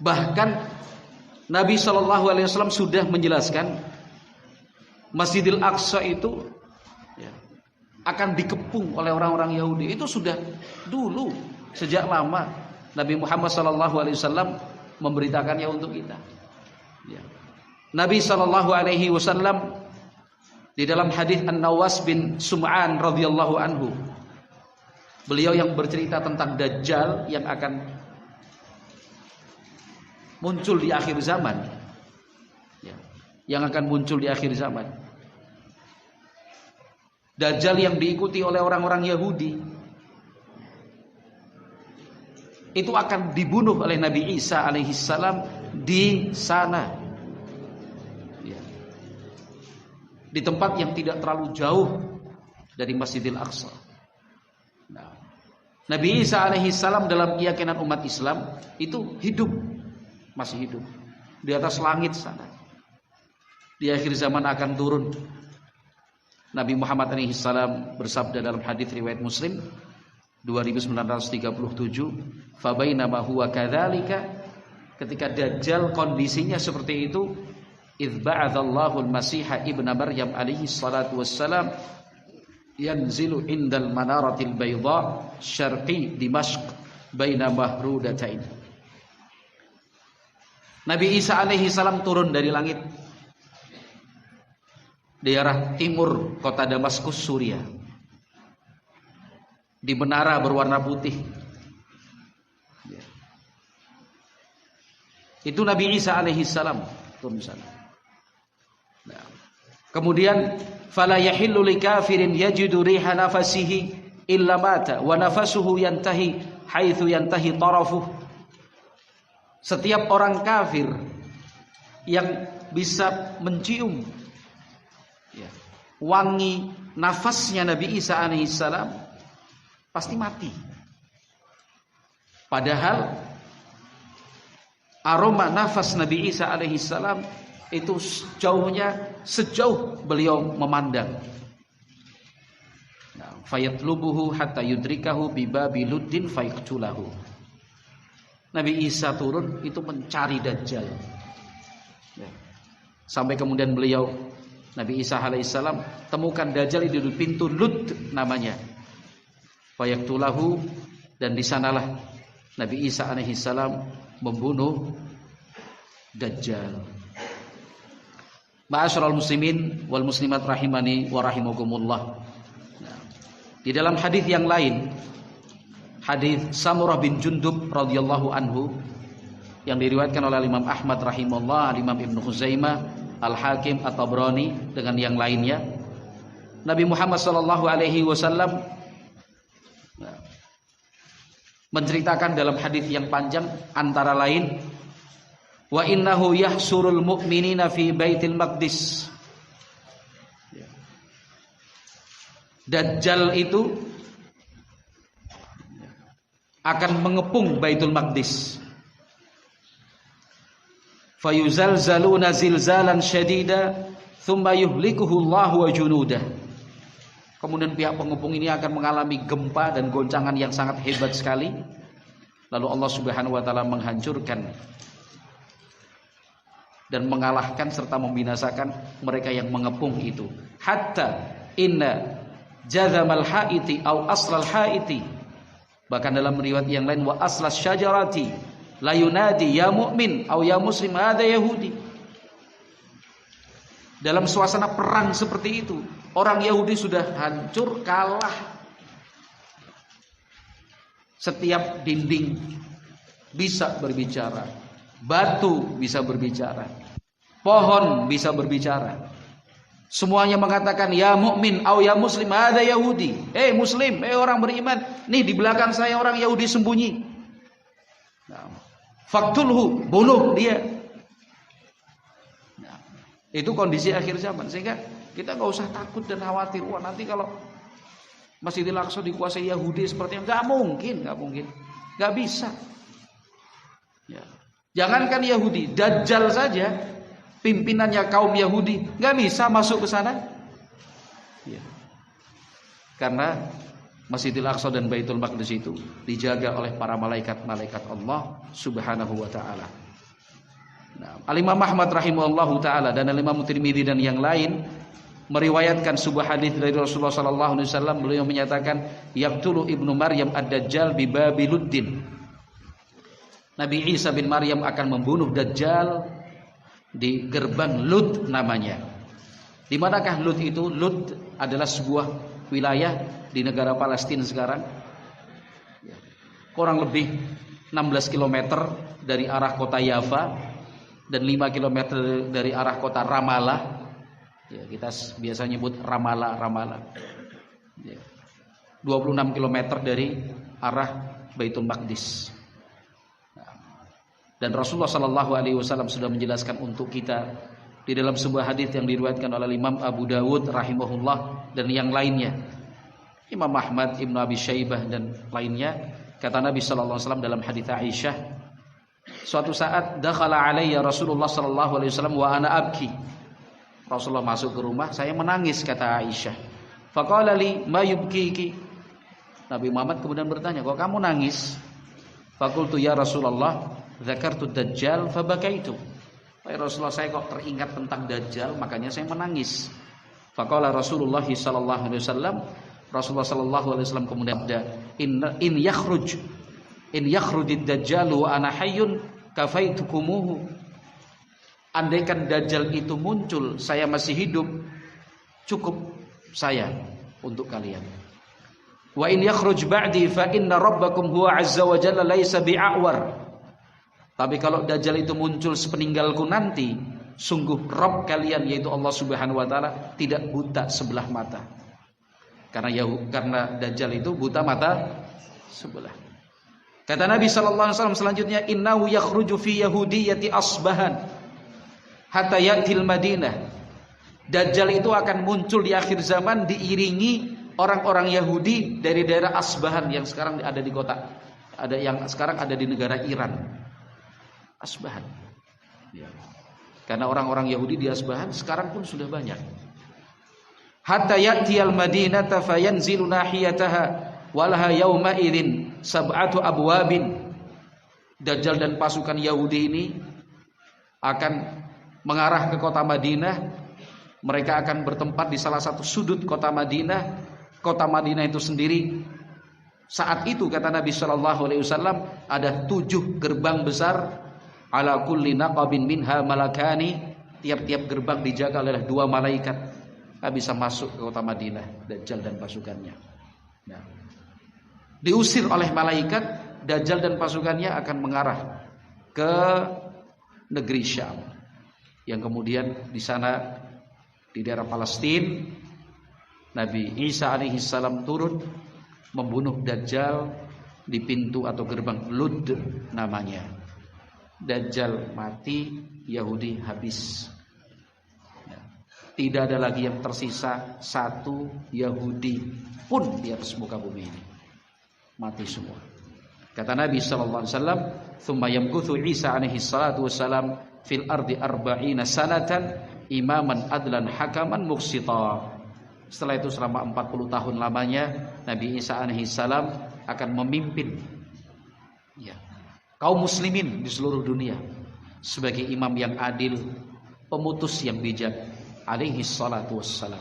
Bahkan Nabi SAW sudah menjelaskan Masjidil Aqsa itu akan dikepung oleh orang-orang Yahudi. Itu sudah dulu, sejak lama Nabi Muhammad SAW memberitakannya untuk kita. Nabi SAW di dalam hadis An-Nawas bin Sum'an radhiyallahu anhu, beliau yang bercerita tentang Dajjal yang akan muncul di akhir zaman, yang akan muncul di akhir zaman. Dajjal yang diikuti oleh orang-orang Yahudi itu akan dibunuh oleh Nabi Isa alaihissalam di sana, di tempat yang tidak terlalu jauh dari Masjidil Aqsa. Nah, Nabi Isa alaihissalam dalam keyakinan umat Islam itu hidup, masih hidup di atas langit sana. Di akhir zaman akan turun. Nabi Muhammad alaihissalam bersabda dalam hadis riwayat Muslim 2937, "Fa bainama huwa kadzalika," ketika Dajjal kondisinya seperti itu, idz ba'atsallahu al-Masiha ibnu Maryam alaihi salatu wassalam yanzilu indal manaratil bayda syarqi Dimashq baina mahrudatain. Nabi Isa alaihi salam turun dari langit di arah timur kota Damaskus, Suriah, di menara berwarna putih. Itu Nabi Isa alaihi salam turun sana. Nah, kemudian fala yahillu likafirin yajidu riha nafasihi illa mata wa nafasuhu yantahi haitsu yantahi tarafuh. Setiap orang kafir yang bisa mencium wangi nafasnya Nabi Isa alaihissalam pasti mati. Padahal aroma nafas Nabi Isa alaihissalam itu sejauh beliau memandang. Fayatlubuhu hatta yudrikahu bibabi luddin fayaqtulahu. Nabi Isa turun itu mencari Dajjal. Sampai kemudian beliau, Nabi Isa alaihissalam, temukan Dajjal di pintu Lud namanya. Fayaqtulahu, dan di sanalah Nabi Isa alaihissalam membunuh Dajjal. Ma'asyiral muslimin wal muslimat rahimani wa rahimakumullah. Di dalam hadis yang lain, hadis Samurah bin Jundub radhiyallahu anhu yang diriwayatkan oleh Imam Ahmad rahimahullah, Imam Ibnu Khuzaimah, Al-Hakim, At-Tabrani dengan yang lainnya, Nabi Muhammad sallallahu alaihi wasallam menceritakan dalam hadis yang panjang antara lain, wa innahu yahsurul mu'minina fi Baitil Maqdis. Dajjal itu akan mengepung Baitul Maqdis. Fayuzalzaluna zilzalan syadida thumma yuhlikuhu Allahu wa junudah. Kemudian pihak pengepung ini akan mengalami gempa dan goncangan yang sangat hebat sekali. Lalu Allah Subhanahu wa taala menghancurkan dan mengalahkan serta membinasakan mereka yang mengepung itu. Hatta inna jazamal haiti au aslal haiti, bahkan dalam riwayat yang lain wa aslas syajarati la yunadi ya mu'min au ya muslim hadza yahudi. Dalam suasana perang seperti itu, orang Yahudi sudah hancur, kalah. Setiap dinding bisa berbicara, batu bisa berbicara, pohon bisa berbicara. Semuanya mengatakan ya mukmin au ya muslim ada Yahudi. Muslim, orang beriman, nih di belakang saya orang Yahudi sembunyi. Nah, faktulhu, bunuh dia. Nah, itu kondisi akhir zaman, sehingga kita nggak usah takut dan khawatir. Wah, nanti kalau Masjidil Aqsa dikuasai Yahudi seperti yang nggak mungkin, nggak bisa. Ya. Jangankan Yahudi, Dajjal saja, pimpinannya kaum Yahudi, nggak bisa masuk ke sana. Ya. Karena Masjidil Aqsa dan Baitul Maqdis itu dijaga oleh para malaikat-malaikat Allah Subhanahu wa taala. Nah, Al-Imam Ahmad rahimahullahu taala dan Al-Imam Tirmidzi dan yang lain meriwayatkan sebuah hadis dari Rasulullah sallallahu alaihi wasallam. Beliau menyatakan, yaqtulu ibnu Maryam ad-Dajjal bi Babiluddin. Nabi Isa bin Maryam akan membunuh Dajjal di gerbang Lud namanya. Di manakah Lud itu? Lud adalah sebuah wilayah di negara Palestina sekarang. Kurang lebih 16 km dari arah kota Yafa dan 5 km dari arah kota Ramallah. Ya, kita biasa nyebut Ramallah. Ya. 26 km dari arah Baitul Maqdis. Dan Rasulullah sallallahu alaihi wasallam sudah menjelaskan untuk kita di dalam sebuah hadis yang diriwayatkan oleh Imam Abu Dawud rahimahullah dan yang lainnya, Imam Ahmad, Ibnu Abi Syaibah dan lainnya. Kata Nabi sallallahu alaihi wasallam dalam hadis Aisyah, suatu saat dakhala alayya Rasulullah sallallahu alaihi wasallam wa ana abki. Rasulullah masuk ke rumah, saya menangis, kata Aisyah. Faqala li ma yubkiki. Nabi Muhammad kemudian bertanya, kok kamu nangis? Faqultu ya Rasulullah, dzakartu Dajjal fabakaitu. Wahai Rasulullah, saya kok teringat tentang Dajjal, makanya saya menangis. Faqala Rasulullah sallallahu alaihi wasallam, Rasulullah sallallahu alaihi wasallam kemudian in yakhrujid Dajjal wa ana hayyun kafaitukumuhu. Andaikan Dajjal itu muncul, saya masih hidup, cukup saya untuk kalian. Wa in yakhruj ba'di fa inna rabbakum huwa azza wa jalla laisa bi'awar. Tapi kalau Dajjal itu muncul sepeninggalku nanti, sungguh Rabb kalian yaitu Allah Subhanahu wa taala tidak buta sebelah mata. Karena Dajjal itu buta mata sebelah. Kata Nabi sallallahu alaihi wasallam selanjutnya, innahu yakhruju fi yahudiyyati Asbahan hatta ya'til Madinah. Dajjal itu akan muncul di akhir zaman diiringi orang-orang Yahudi dari daerah Asbahan yang sekarang ada di kota, yang sekarang ada di negara Iran. Asbahan. Ya. Karena orang-orang Yahudi di Asbahan sekarang pun sudah banyak. Hatta ya'tiyal Madinata fayanzilu nahiyataha walaha yawma idzin sab'atu abwabin. Dajjal dan pasukan Yahudi ini akan mengarah ke kota Madinah. Mereka akan bertempat di salah satu sudut kota Madinah. Kota Madinah itu sendiri saat itu kata Nabi sallallahu alaihi wasallam ada 7 gerbang besar, ala kulli naqabin minha malakani. Tiap-tiap gerbang dijaga oleh 2 malaikat. Tak bisa masuk ke kota Madinah Dajjal dan pasukannya. Nah, diusir oleh malaikat, Dajjal dan pasukannya akan mengarah ke negeri Syam. Yang kemudian di sana di daerah Palestina Nabi Isa alaihi salam turun membunuh Dajjal di pintu atau gerbang Lud namanya. Dajjal mati, Yahudi habis. Tidak ada lagi yang tersisa satu Yahudi pun di atas muka bumi ini. Mati semua. Kata Nabi sallallahu alaihi wasallam, "Tsumma yamkuthu Isa alaihi salatu wassalam fil ardi arba'ina sanatan imaman adlan hakaman muqsita." Setelah itu selama 40 tahun lamanya Nabi Isa alaihi salam akan memimpin kaum muslimin di seluruh dunia sebagai imam yang adil, pemutus yang bijak alaihi salatu wassalam.